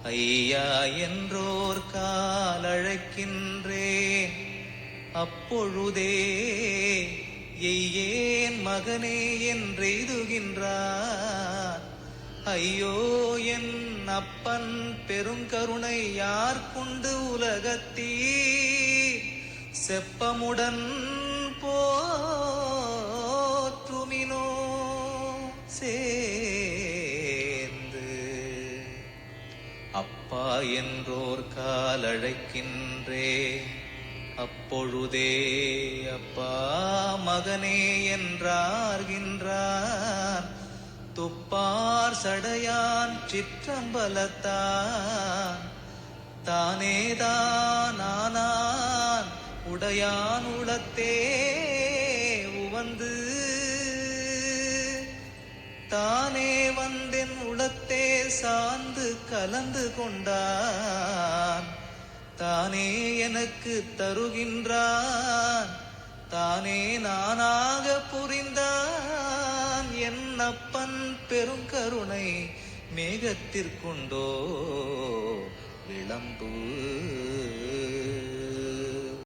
ஐயா என்றோர் காலழைக்கின்றேன், அப்பொழுதே எய்யேன் மகனே என்றெய்துகின்றார். ஐயோ என் அப்பன் பெருங்கருணை யார் கொண்டு உலகத்தீர் செப்பமுடன் போற்றுமினோ சேர்ந்து. அப்பா என்றோர் காலழைக்கின்றே, அப்பொழுதே அப்பா மகனே என்றார்கின்றார். துப்பார் சடையான் சிற்றம்பலத்தான், தானேதான் ஆனான் உடையான் உளத்தே உவந்து. தானே வந்தென் உளத்தே சார்ந்து கலந்து கொண்டான், தானே எனக்கு தருகின்றான், தானே நானாக புரிந்தான். என் அப்பன் பெருங்கருணை மேகத்திற்குண்டோ விளம்பு.